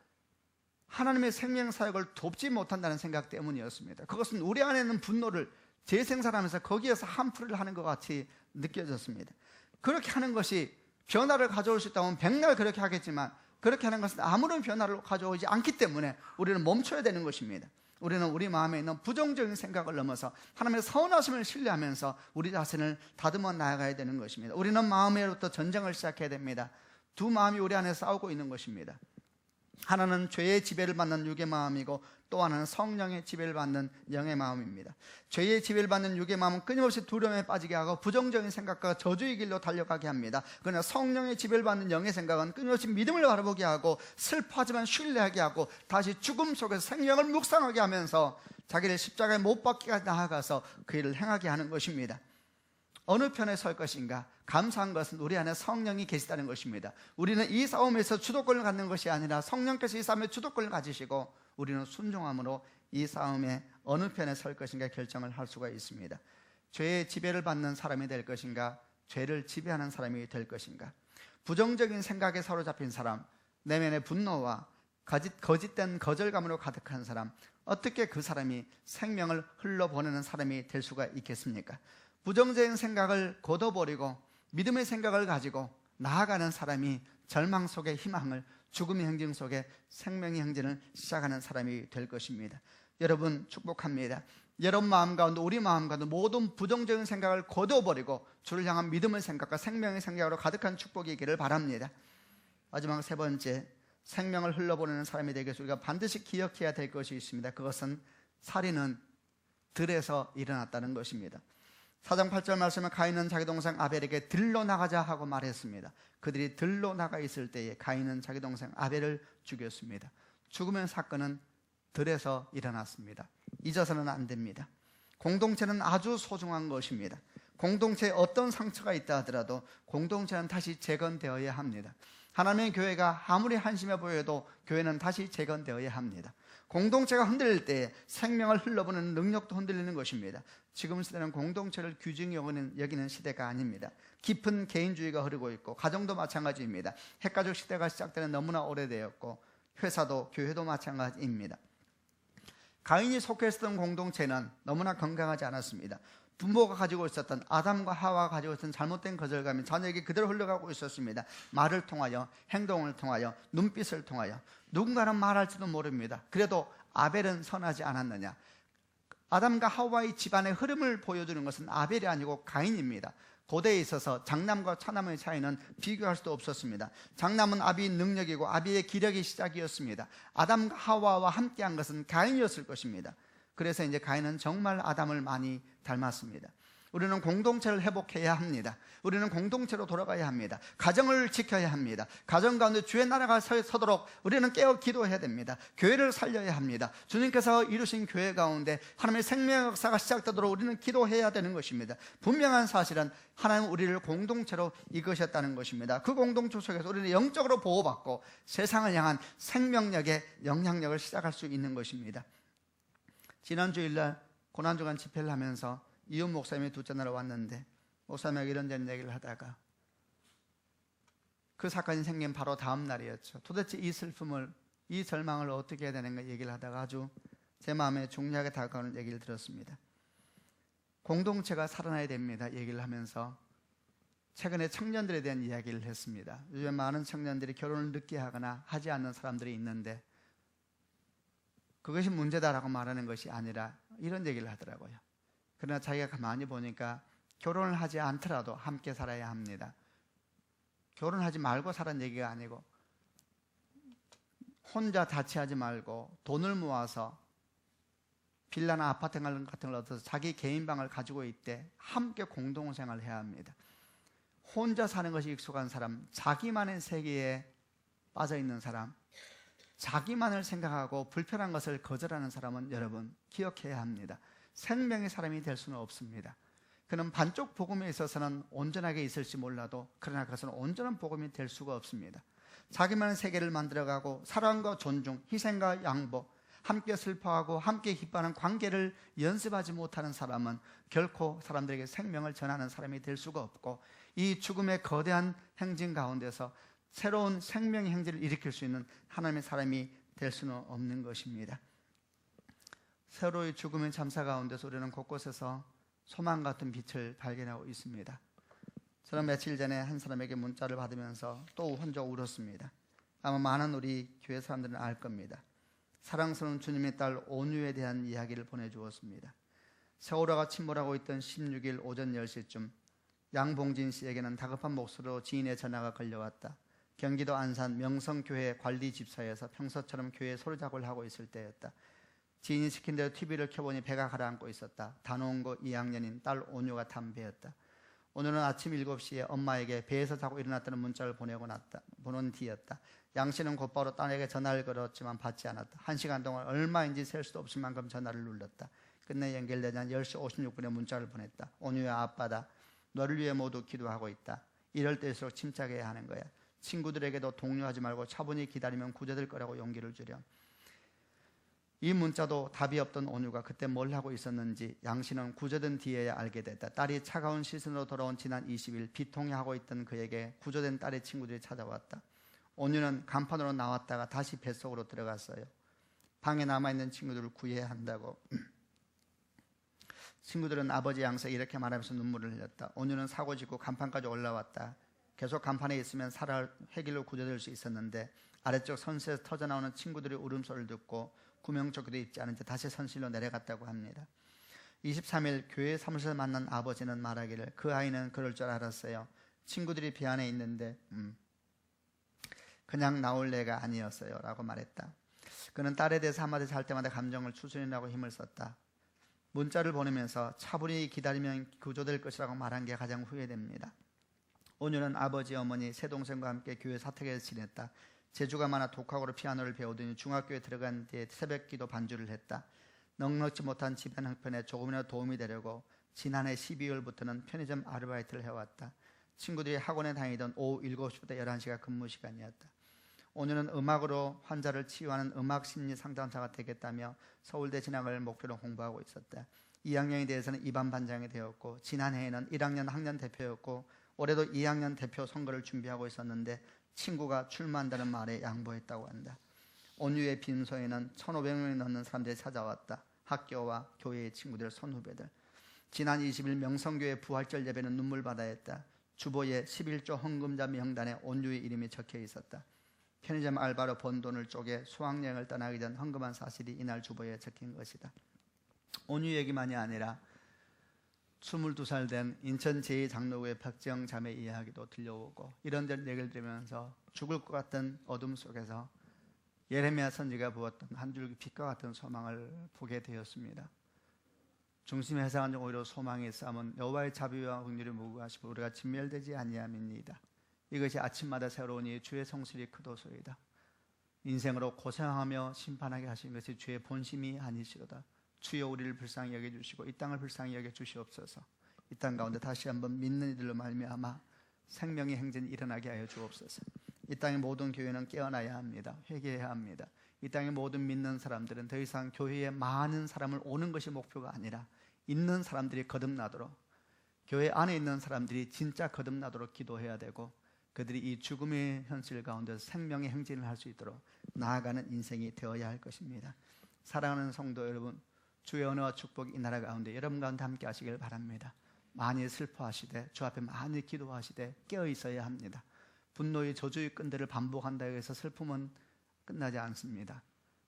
하나님의 생명 사역을 돕지 못한다는 생각 때문이었습니다. 그것은 우리 안에 있는 분노를 재생산하면서 거기에서 한풀이를 하는 것 같이 느껴졌습니다. 그렇게 하는 것이 변화를 가져올 수 있다면 백날 그렇게 하겠지만 그렇게 하는 것은 아무런 변화를 가져오지 않기 때문에 우리는 멈춰야 되는 것입니다. 우리는 우리 마음에 있는 부정적인 생각을 넘어서 하나님의 선하심을 신뢰하면서 우리 자신을 다듬어 나아가야 되는 것입니다. 우리는 마음으로부터 전쟁을 시작해야 됩니다. 두 마음이 우리 안에 싸우고 있는 것입니다. 하나는 죄의 지배를 받는 육의 마음이고 또 하나는 성령의 지배를 받는 영의 마음입니다. 죄의 지배를 받는 육의 마음은 끊임없이 두려움에 빠지게 하고 부정적인 생각과 저주의 길로 달려가게 합니다. 그러나 성령의 지배를 받는 영의 생각은 끊임없이 믿음을 바라보게 하고 슬퍼하지만 신뢰하게 하고 다시 죽음 속에서 생명을 묵상하게 하면서 자기를 십자가에 못 박기까지 나아가서 그 일을 행하게 하는 것입니다. 어느 편에 설 것인가? 감사한 것은 우리 안에 성령이 계시다는 것입니다. 우리는 이 싸움에서 주도권을 갖는 것이 아니라 성령께서 이 싸움에 주도권을 가지시고 우리는 순종함으로 이 싸움에 어느 편에 설 것인가 결정을 할 수가 있습니다. 죄의 지배를 받는 사람이 될 것인가? 죄를 지배하는 사람이 될 것인가? 부정적인 생각에 사로잡힌 사람, 내면의 분노와 거짓된 거절감으로 가득한 사람, 어떻게 그 사람이 생명을 흘러보내는 사람이 될 수가 있겠습니까? 부정적인 생각을 걷어버리고 믿음의 생각을 가지고 나아가는 사람이 절망 속의 희망을, 죽음의 행진 속에 생명의 행진을 시작하는 사람이 될 것입니다. 여러분 축복합니다. 여러분 마음 가운데, 우리 마음 가운데 모든 부정적인 생각을 걷어버리고 주를 향한 믿음의 생각과 생명의 생각으로 가득한 축복이 있기를 바랍니다. 마지막 세 번째, 생명을 흘러보내는 사람이 되기 위해서 우리가 반드시 기억해야 될 것이 있습니다. 그것은 살인은 들에서 일어났다는 것입니다. 4장 8절 말씀에 가인은 자기 동생 아벨에게 들로 나가자 하고 말했습니다. 그들이 들로 나가 있을 때에 가인은 자기 동생 아벨을 죽였습니다. 죽음의 사건은 들에서 일어났습니다. 잊어서는 안 됩니다. 공동체는 아주 소중한 것입니다. 공동체에 어떤 상처가 있다 하더라도 공동체는 다시 재건되어야 합니다. 하나님의 교회가 아무리 한심해 보여도 교회는 다시 재건되어야 합니다. 공동체가 흔들릴 때 생명을 흘러보내는 능력도 흔들리는 것입니다. 지금 시대는 공동체를 규정이 여기는 시대가 아닙니다. 깊은 개인주의가 흐르고 있고, 가정도 마찬가지입니다. 핵가족 시대가 시작되는 너무나 오래되었고, 회사도 교회도 마찬가지입니다. 가인이 속해 있었던 공동체는 너무나 건강하지 않았습니다. 부모가 가지고 있었던, 아담과 하와가 가지고 있었던 잘못된 거절감이 자녀에게 그대로 흘러가고 있었습니다. 말을 통하여, 행동을 통하여, 눈빛을 통하여. 누군가는 말할지도 모릅니다. 그래도 아벨은 선하지 않았느냐? 아담과 하와의 집안의 흐름을 보여주는 것은 아벨이 아니고 가인입니다. 고대에 있어서 장남과 차남의 차이는 비교할 수도 없었습니다. 장남은 아비의 능력이고 아비의 기력이 시작이었습니다. 아담과 하와와 함께한 것은 가인이었을 것입니다. 그래서 이제 가인은 정말 아담을 많이 닮았습니다. 우리는 공동체를 회복해야 합니다. 우리는 공동체로 돌아가야 합니다. 가정을 지켜야 합니다. 가정 가운데 주의 나라가 서도록 우리는 깨어 기도해야 됩니다. 교회를 살려야 합니다. 주님께서 이루신 교회 가운데 하나님의 생명의 역사가 시작되도록 우리는 기도해야 되는 것입니다. 분명한 사실은 하나님은 우리를 공동체로 이끄셨다는 것입니다. 그 공동체 속에서 우리는 영적으로 보호받고 세상을 향한 생명력의 영향력을 시작할 수 있는 것입니다. 지난 주일날 고난주간 집회를 하면서 이훈 목사님이 둘째 날 왔는데, 목사님에게 이런저런 얘기를 하다가 그 사건이 생긴 바로 다음 날이었죠. 도대체 이 슬픔을, 이 절망을 어떻게 해야 되는가 얘기를 하다가 아주 제 마음에 중요하게 다가오는 얘기를 들었습니다. 공동체가 살아나야 됩니다 얘기를 하면서 최근에 청년들에 대한 이야기를 했습니다. 요즘 많은 청년들이 결혼을 늦게 하거나 하지 않는 사람들이 있는데 그것이 문제다라고 말하는 것이 아니라 이런 얘기를 하더라고요. 그러나 자기가 가만히 보니까 결혼을 하지 않더라도 함께 살아야 합니다. 결혼하지 말고 살라는 얘기가 아니고 혼자 자취하지 말고 돈을 모아서 빌라나 아파트 같은 걸 얻어서 자기 개인 방을 가지고 있대 함께 공동생활을 해야 합니다. 혼자 사는 것이 익숙한 사람, 자기만의 세계에 빠져있는 사람, 자기만을 생각하고 불편한 것을 거절하는 사람은 여러분 기억해야 합니다. 생명의 사람이 될 수는 없습니다. 그는 반쪽 복음에 있어서는 온전하게 있을지 몰라도 그러나 그것은 온전한 복음이 될 수가 없습니다. 자기만의 세계를 만들어가고 사랑과 존중, 희생과 양보, 함께 슬퍼하고 함께 기뻐하는 관계를 연습하지 못하는 사람은 결코 사람들에게 생명을 전하는 사람이 될 수가 없고, 이 죽음의 거대한 행진 가운데서 새로운 생명의 행진을 일으킬 수 있는 하나님의 사람이 될 수는 없는 것입니다. 세로의 죽음의 참사 가운데서 우리는 곳곳에서 소망 같은 빛을 발견하고 있습니다. 저는 며칠 전에 한 사람에게 문자를 받으면서 또 혼자 울었습니다. 아마 많은 우리 교회 사람들은 알 겁니다. 사랑스러운 주님의 딸 온유에 대한 이야기를 보내주었습니다. 세월호가 침몰하고 있던 16일 오전 10시쯤 양봉진 씨에게는 다급한 목소리로 지인의 전화가 걸려왔다. 경기도 안산 명성교회 관리 집사에서 평소처럼 교회에 소리작업을 하고 있을 때였다. 지인이 시킨 대로 TV를 켜보니 배가 가라앉고 있었다. 단원고 2학년인 딸 온유가 탄 배였다. 오늘은 아침 7시에 엄마에게 배에서 자고 일어났다는 문자를 보낸 뒤였다. 양 씨는 곧바로 딸에게 전화를 걸었지만 받지 않았다. 1시간 동안 얼마인지 셀 수도 없을 만큼 전화를 눌렀다. 끝내 연결되자 10시 56분에 문자를 보냈다. 온유야, 아빠다. 너를 위해 모두 기도하고 있다. 이럴 때일수록 침착해야 하는 거야. 친구들에게도 동요하지 말고 차분히 기다리면 구제될 거라고 용기를 주렴. 이 문자도 답이 없던 온유가 그때 뭘 하고 있었는지 양 씨는 구조된 뒤에야 알게 됐다. 딸이 차가운 시선으로 돌아온 지난 20일 비통해하고 있던 그에게 구조된 딸의 친구들이 찾아왔다. 온유는 간판으로 나왔다가 다시 뱃속으로 들어갔어요. 방에 남아있는 친구들을 구해야 한다고. 친구들은 아버지 양서 이렇게 말하면서 눈물을 흘렸다. 온유는 사고 짓고 간판까지 올라왔다. 계속 간판에 있으면 살아 회길로 구조될 수 있었는데 아래쪽 선실에서 터져나오는 친구들의 울음소리를 듣고 구명조끼도 입지 않은 채 다시 선실로 내려갔다고 합니다. 23일 교회 사무실에서 만난 아버지는 말하기를 그 아이는 그럴 줄 알았어요. 친구들이 비 안에 있는데 그냥 나올 애가 아니었어요 라고 말했다. 그는 딸에 대해서 한마디씩 할 때마다 감정을 추스리려고 힘을 썼다. 문자를 보내면서 차분히 기다리면 구조될 것이라고 말한 게 가장 후회됩니다. 온유는 아버지, 어머니, 새 동생과 함께 교회 사택에서 지냈다. 재주가 많아 독학으로 피아노를 배우더니 중학교에 들어간 뒤에 새벽기도 반주를 했다. 넉넉지 못한 집안 형편에 조금이라도 도움이 되려고 지난해 12월부터는 편의점 아르바이트를 해왔다. 친구들이 학원에 다니던 오후 7시부터 11시가 근무 시간이었다. 오늘은 음악으로 환자를 치유하는 음악심리 상담사가 되겠다며 서울대 진학을 목표로 공부하고 있었다. 2학년에 대해서는 2반 반장이 되었고 지난해에는 1학년 학년 대표였고 올해도 2학년 대표 선거를 준비하고 있었는데 친구가 출마한다는 말에 양보했다고 한다. 온유의 빈소에는 1,500명이 넘는 사람들이 찾아왔다. 학교와 교회의 친구들, 선후배들. 지난 20일 명성교회 부활절 예배는 눈물바다였다. 주보에 11조 헌금자 명단에 온유의 이름이 적혀 있었다. 편의점 알바로 번 돈을 쪼개 수학여행을 떠나기 전 헌금한 사실이 이날 주보에 적힌 것이다. 온유 얘기만이 아니라 22살 된 인천 제2장로교회 박지영 자매 이야기도 들려오고 이런저런 얘기를 들으면서 죽을 것 같은 어둠 속에서 예레미야 선지가 부었던 한 줄기 빛과 같은 소망을 보게 되었습니다. 중심에 해상한 오히려 소망이 쌓으면 여호와의 자비와 긍휼이 무궁하시고 우리가 진멸되지 아니함이니이다. 이것이 아침마다 새로우니 주의 성실이 크도소이다. 인생으로 고생하며 심판하게 하신 것이 주의 본심이 아니시로다. 주여 우리를 불쌍히 여겨주시고 이 땅을 불쌍히 여겨주시옵소서. 이 땅 가운데 다시 한번 믿는 이들로 말미암아 생명의 행진이 일어나게 하여 주옵소서. 이 땅의 모든 교회는 깨어나야 합니다. 회개해야 합니다. 이 땅의 모든 믿는 사람들은 더 이상 교회에 많은 사람을 오는 것이 목표가 아니라 있는 사람들이 거듭나도록, 교회 안에 있는 사람들이 진짜 거듭나도록 기도해야 되고 그들이 이 죽음의 현실 가운데서 생명의 행진을 할 수 있도록 나아가는 인생이 되어야 할 것입니다. 사랑하는 성도 여러분, 주의 은혜와 축복이 이 나라 가운데 여러분 가운데 함께 하시길 바랍니다. 많이 슬퍼하시되 주 앞에 많이 기도하시되 깨어 있어야 합니다. 분노의 저주의 끈들을 반복한다고 해서 슬픔은 끝나지 않습니다.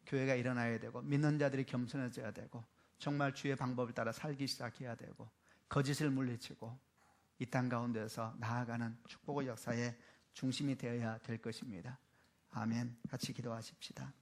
교회가 일어나야 되고 믿는 자들이 겸손해져야 되고 정말 주의 방법을 따라 살기 시작해야 되고 거짓을 물리치고 이 땅 가운데서 나아가는 축복의 역사의 중심이 되어야 될 것입니다. 아멘. 같이 기도하십시다.